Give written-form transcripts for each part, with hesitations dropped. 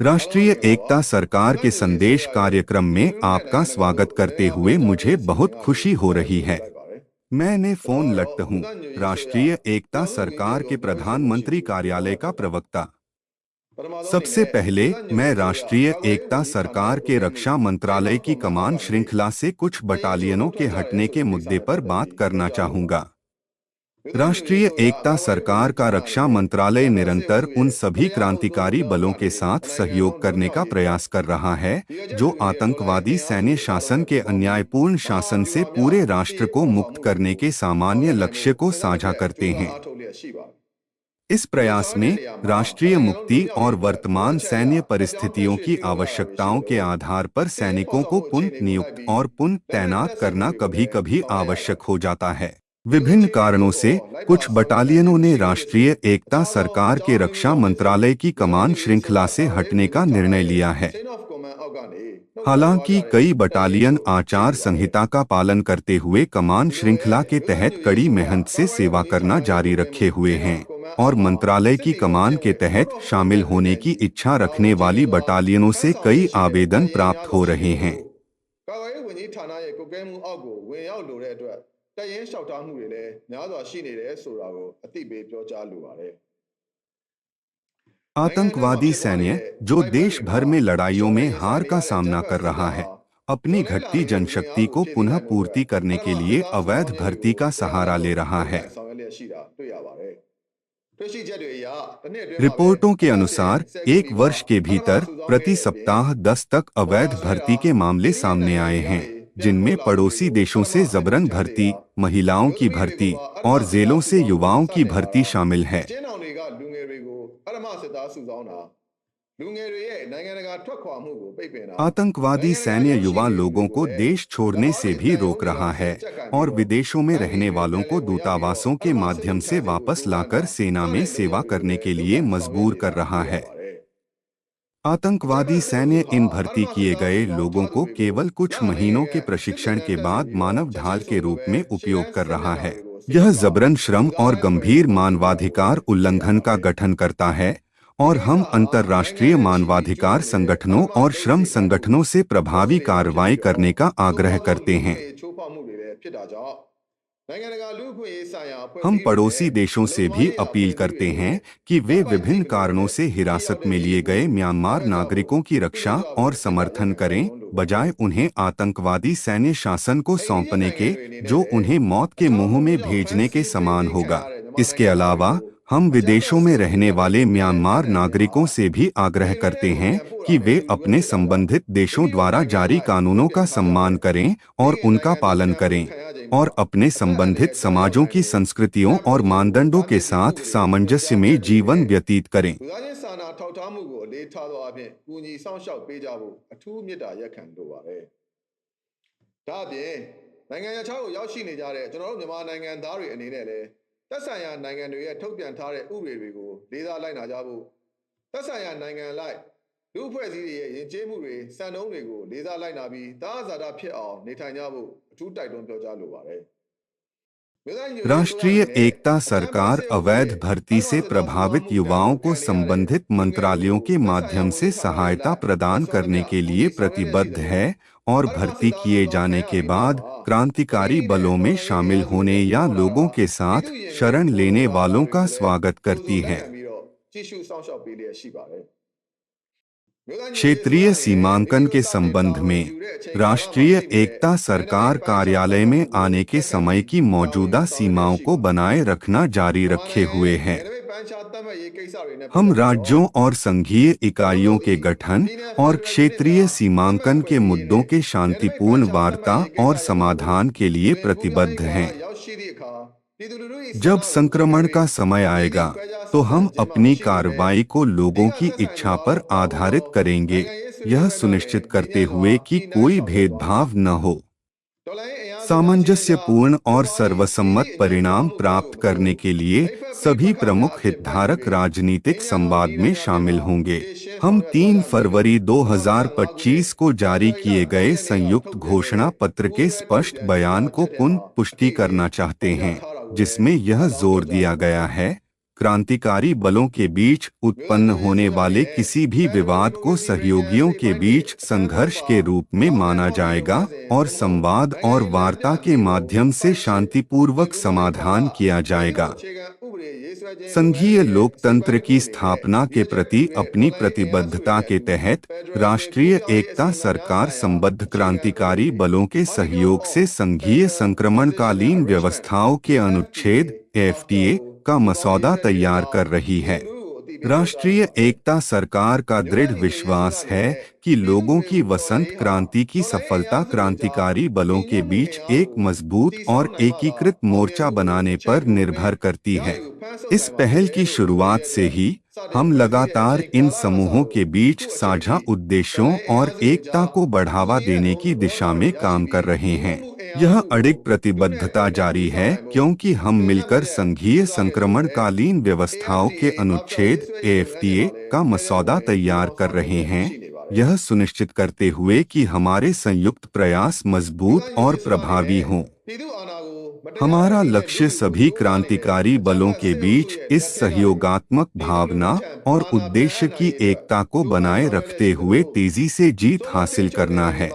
राष्ट्रीय एकता सरकार के संदेश कार्यक्रम में आपका स्वागत करते हुए मुझे बहुत खुशी हो रही है। मैंने फोन लट्ट हूँ, राष्ट्रीय एकता सरकार के प्रधानमंत्री कार्यालय का प्रवक्ता। सबसे पहले मैं राष्ट्रीय एकता सरकार के रक्षा मंत्रालय की कमान श्रृंखला से कुछ बटालियनों के हटने के मुद्दे पर बात करना चाहूँगा। राष्ट्रीय एकता सरकार का रक्षा मंत्रालय निरंतर उन सभी क्रांतिकारी बलों के साथ सहयोग करने का प्रयास कर रहा है जो आतंकवादी सैन्य शासन के अन्यायपूर्ण शासन से पूरे राष्ट्र को मुक्त करने के सामान्य लक्ष्य को साझा करते हैं। इस प्रयास में राष्ट्रीय मुक्ति और वर्तमान सैन्य परिस्थितियों की आवश्यकताओं के आधार पर सैनिकों को पुनः नियुक्त और पुनः तैनात करना कभी-कभी आवश्यक हो जाता है। विभिन्न कारणों से कुछ बटालियनों ने राष्ट्रीय एकता सरकार के रक्षा मंत्रालय की कमान श्रृंखला से हटने का निर्णय लिया है। हालांकि कई बटालियन आचार संहिता का पालन करते हुए कमान श्रृंखला के तहत कड़ी मेहनत से सेवा करना जारी रखे हुए हैं और मंत्रालय की कमान के तहत शामिल होने की इच्छा रखने वाली बटालियनों से कई आवेदन प्राप्त हो रहे हैं। आतंकवादी सैन्य जो देश भर में लड़ाइयों में हार का सामना कर रहा है, अपनी घटती जनशक्ति को पुनः पूर्ति करने के लिए अवैध भर्ती का सहारा ले रहा है। रिपोर्टों के अनुसार एक वर्ष के भीतर प्रति सप्ताह 10 तक अवैध भर्ती के मामले सामने आए हैं, जिनमें पड़ोसी देशों से जबरन भर्ती, महिलाओं की भर्ती और जेलों से युवाओं की भर्ती शामिल है। आतंकवादी सैन्य युवा लोगों को देश छोड़ने से भी रोक रहा है और विदेशों में रहने वालों को दूतावासों के माध्यम से वापस लाकर सेना में सेवा करने के लिए मजबूर कर रहा है। आतंकवादी सैन्य इन भर्ती किए गए लोगों को केवल कुछ महीनों के प्रशिक्षण के बाद मानव ढाल के रूप में उपयोग कर रहा है। यह जबरन श्रम और गंभीर मानवाधिकार उल्लंघन का गठन करता है और हम अंतर्राष्ट्रीय मानवाधिकार संगठनों और श्रम संगठनों से प्रभावी कार्रवाई करने का आग्रह करते हैं। हम पड़ोसी देशों से भी अपील करते हैं कि वे विभिन्न कारणों से हिरासत में लिए गए म्यांमार नागरिकों की रक्षा और समर्थन करें, बजाय उन्हें आतंकवादी सैन्य शासन को सौंपने के, जो उन्हें मौत के मुंह में भेजने के समान होगा। इसके अलावा हम विदेशों में रहने वाले म्यांमार नागरिकों से भी आग्रह करते हैं कि वे अपने संबंधित देशों द्वारा जारी कानूनों का सम्मान करें और उनका पालन करें और अपने संबंधित समाजों की संस्कृतियों और मानदंडों के साथ सामंजस्य में जीवन व्यतीत करें। राष्ट्रीय एकता सरकार अवैध भर्ती से प्रभावित युवाओं को संबंधित मंत्रालयों के माध्यम से सहायता प्रदान करने के लिए प्रतिबद्ध है और भर्ती किए जाने के बाद क्रांतिकारी बलों में शामिल होने या लोगों के साथ शरण लेने वालों का स्वागत करती है। क्षेत्रीय सीमांकन के संबंध में राष्ट्रीय एकता सरकार कार्यालय में आने के समय की मौजूदा सीमाओं को बनाए रखना जारी रखे हुए है। हम राज्यों और संघीय इकाइयों के गठन और क्षेत्रीय सीमांकन के मुद्दों के शांतिपूर्ण वार्ता और समाधान के लिए प्रतिबद्ध हैं। जब संक्रमण का समय आएगा तो हम अपनी कार्रवाई को लोगों की इच्छा पर आधारित करेंगे, यह सुनिश्चित करते हुए कि कोई भेदभाव न हो। सामंजस्यपूर्ण और सर्वसम्मत परिणाम प्राप्त करने के लिए सभी प्रमुख हितधारक राजनीतिक संवाद में शामिल होंगे। हम 3 फरवरी 2025 को जारी किए गए संयुक्त घोषणा पत्र के स्पष्ट बयान को पुनः पुष्टि करना चाहते हैं, जिसमें यह जोर दिया गया है, क्रांतिकारी बलों के बीच उत्पन्न होने वाले किसी भी विवाद को सहयोगियों के बीच संघर्ष के रूप में माना जाएगा और संवाद और वार्ता के माध्यम से शांतिपूर्वक समाधान किया जाएगा। संघीय लोकतंत्र की स्थापना के प्रति अपनी प्रतिबद्धता के तहत राष्ट्रीय एकता सरकार संबद्ध क्रांतिकारी बलों के सहयोग से संघीय संक्रमणकालीन व्यवस्थाओं के अनुच्छेद एफटीए का मसौदा तैयार कर रही है। राष्ट्रीय एकता सरकार का दृढ़ विश्वास है कि लोगों की वसंत क्रांति की सफलता क्रांतिकारी बलों के बीच एक मजबूत और एकीकृत मोर्चा बनाने पर निर्भर करती है। इस पहल की शुरुआत से ही हम लगातार इन समूहों के बीच साझा उद्देश्यों और एकता को बढ़ावा देने की दिशा में काम कर रहे हैं। यह अडिग प्रतिबद्धता जारी है क्योंकि हम मिलकर संघीय संक्रमणकालीन व्यवस्थाओं के अनुच्छेद एफटीए का मसौदा तैयार कर रहे हैं, यह सुनिश्चित करते हुए कि हमारे संयुक्त प्रयास मजबूत और प्रभावी हों। हमारा लक्ष्य सभी क्रांतिकारी बलों के बीच इस सहयोगात्मक भावना और उद्देश्य की एकता को बनाए रखते हुए तेजी से जीत हासिल करना है।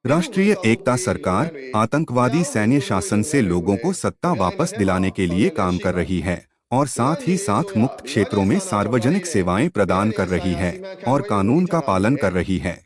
राष्ट्रीय एकता सरकार आतंकवादी सैन्य शासन से लोगों को सत्ता वापस दिलाने के लिए काम कर रही है और साथ ही साथ मुक्त क्षेत्रों में सार्वजनिक सेवाएं प्रदान कर रही है और कानून का पालन कर रही है।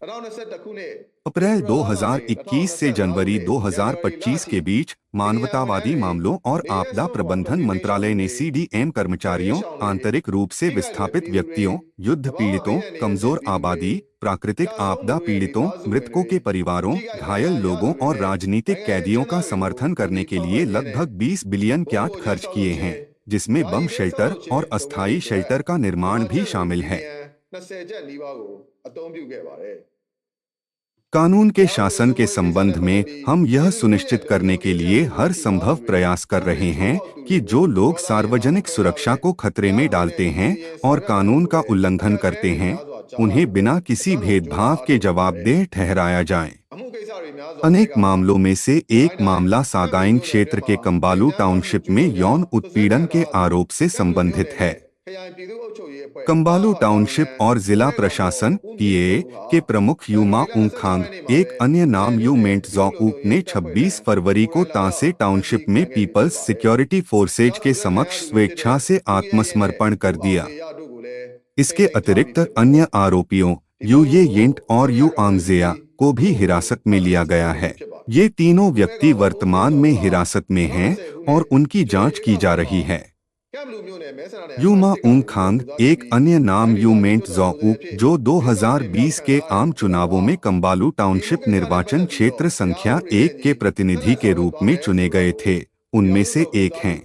अप्रैल 2021 से जनवरी 2025 के बीच मानवतावादी मामलों और आपदा प्रबंधन मंत्रालय ने सीडीएम कर्मचारियों, आंतरिक रूप से विस्थापित व्यक्तियों, युद्ध पीड़ितों, कमजोर आबादी, प्राकृतिक आपदा पीड़ितों, मृतकों के परिवारों, घायल लोगों और राजनीतिक कैदियों का समर्थन करने के लिए लगभग 20 बिलियन क्याट खर्च किए हैं, जिसमें बम शेल्टर और अस्थायी शेल्टर का निर्माण भी शामिल है। कानून के शासन के संबंध में हम यह सुनिश्चित करने के लिए हर संभव प्रयास कर रहे हैं कि जो लोग सार्वजनिक सुरक्षा को खतरे में डालते हैं और कानून का उल्लंघन करते हैं, उन्हें बिना किसी भेदभाव के जवाबदेह ठहराया जाए। अनेक मामलों में से एक मामला सागाइन क्षेत्र के कंबालू टाउनशिप में यौन उत्पीड़न के आरोप से संबंधित है। कंबालू टाउनशिप और जिला प्रशासन पीए के प्रमुख युमा ऊंगखांग, एक अन्य नाम यू मेंट ज़ॉऊक ने 26 फरवरी को तासे टाउनशिप में पीपल्स सिक्योरिटी फोर्सेज के समक्ष स्वेच्छा से आत्मसमर्पण कर दिया। इसके अतिरिक्त अन्य आरोपियों यू ये येंट और यू आंगजेया को भी हिरासत में लिया गया है। ये तीनों व्यक्ति वर्तमान में हिरासत में हैं और उनकी जांच की जा रही है। युमा ऊंगखांग, एक अन्य नाम यू मेंट ज़ॉऊक, जो 2020 के आम चुनावों में कंबालू टाउनशिप निर्वाचन क्षेत्र संख्या 1 के प्रतिनिधि के रूप में चुने गए थे, उनमें से एक हैं।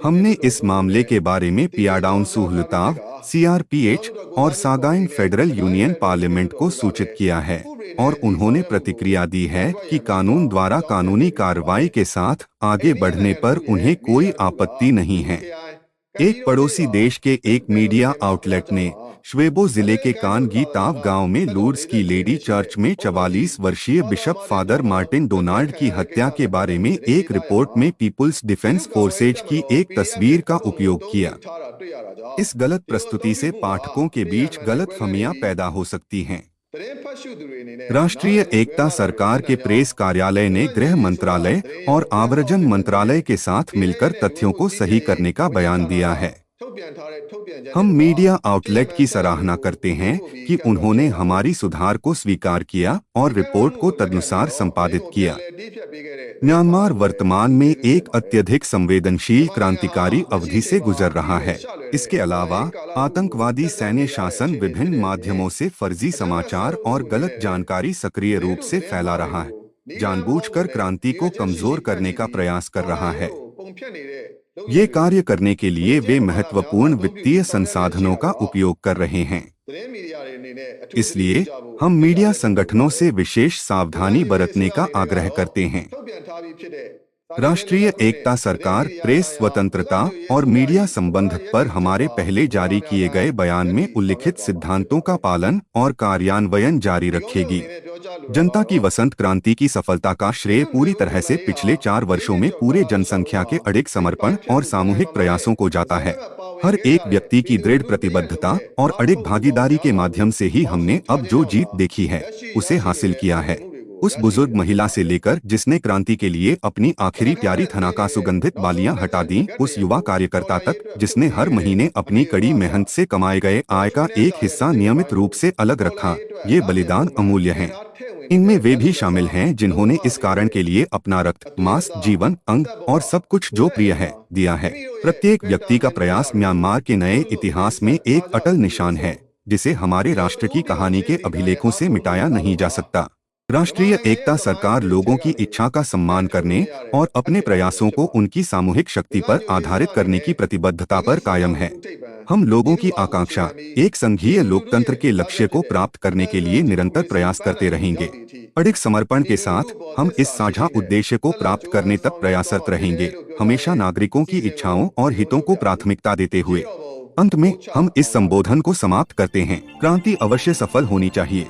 हमने इस मामले के बारे में पियाडाउन सुहलताव, सीआरपीएच और सागाइन फेडरल यूनियन पार्लियामेंट को सूचित किया है और उन्होंने प्रतिक्रिया दी है कि कानून द्वारा कानूनी कार्रवाई के साथ आगे बढ़ने पर उन्हें कोई आपत्ति नहीं है। एक पड़ोसी देश के एक मीडिया आउटलेट ने श्वेबो जिले के कानगी ताव गांव में लूर्ड्स की लेडी चर्च में 44 वर्षीय बिशप फादर मार्टिन डोनाल्ड की हत्या के बारे में एक रिपोर्ट में पीपुल्स डिफेंस फोर्सेज की एक तस्वीर का उपयोग किया। इस गलत प्रस्तुति से पाठकों के बीच गलतफहमियां पैदा हो सकती हैं। राष्ट्रीय एकता सरकार के प्रेस कार्यालय ने गृह मंत्रालय और आव्रजन मंत्रालय के साथ मिलकर तथ्यों को सही करने का बयान दिया है। हम मीडिया आउटलेट की सराहना करते हैं कि उन्होंने हमारी सुधार को स्वीकार किया और रिपोर्ट को तदनुसार संपादित किया। म्यांमार वर्तमान में एक अत्यधिक संवेदनशील क्रांतिकारी अवधि से गुजर रहा है। इसके अलावा आतंकवादी सैन्य शासन विभिन्न माध्यमों से फर्जी समाचार और गलत जानकारी सक्रिय रूप से फैला रहा है, जानबूझकर क्रांति को कमजोर करने का प्रयास कर रहा है। ये कार्य करने के लिए वे महत्वपूर्ण वित्तीय संसाधनों का उपयोग कर रहे हैं। इसलिए हम मीडिया संगठनों से विशेष सावधानी बरतने का आग्रह करते हैं। राष्ट्रीय एकता सरकार प्रेस स्वतंत्रता और मीडिया संबंध पर हमारे पहले जारी किए गए बयान में उल्लिखित सिद्धांतों का पालन और कार्यान्वयन जारी रखेगी। जनता की वसंत क्रांति की सफलता का श्रेय पूरी तरह से पिछले 4 वर्षों में पूरे जनसंख्या के अडिग समर्पण और सामूहिक प्रयासों को जाता है। हर एक व्यक्ति की दृढ़ प्रतिबद्धता और अडिग भागीदारी के माध्यम से ही हमने अब जो जीत देखी है उसे हासिल किया है। उस बुजुर्ग महिला से लेकर जिसने क्रांति के लिए अपनी आखिरी प्यारी थना का सुगंधित बालियां हटा दी, उस युवा कार्यकर्ता तक जिसने हर महीने अपनी कड़ी मेहनत से कमाए गए आय का एक हिस्सा नियमित रूप से अलग रखा, ये बलिदान अमूल्य हैं। इनमें वे भी शामिल हैं जिन्होंने इस कारण के लिए अपना रक्त, मांस, जीवन, अंग और सब कुछ जो प्रिय है दिया है। प्रत्येक व्यक्ति का प्रयास म्यांमार के नए इतिहास में एक अटल निशान है, जिसे हमारे राष्ट्र की कहानी के अभिलेखों से मिटाया नहीं जा सकता। राष्ट्रीय एकता सरकार लोगों की इच्छा का सम्मान करने और अपने प्रयासों को उनकी सामूहिक शक्ति पर आधारित करने की प्रतिबद्धता पर कायम है। हम लोगों की आकांक्षा, एक संघीय लोकतंत्र के लक्ष्य को प्राप्त करने के लिए निरंतर प्रयास करते रहेंगे। अडिग समर्पण के साथ हम इस साझा उद्देश्य को प्राप्त करने तक प्रयासरत रहेंगे, हमेशा नागरिकों की इच्छाओं और हितों को प्राथमिकता देते हुए। अंत में हम इस संबोधन को समाप्त करते हैं। क्रांति अवश्य सफल होनी चाहिए।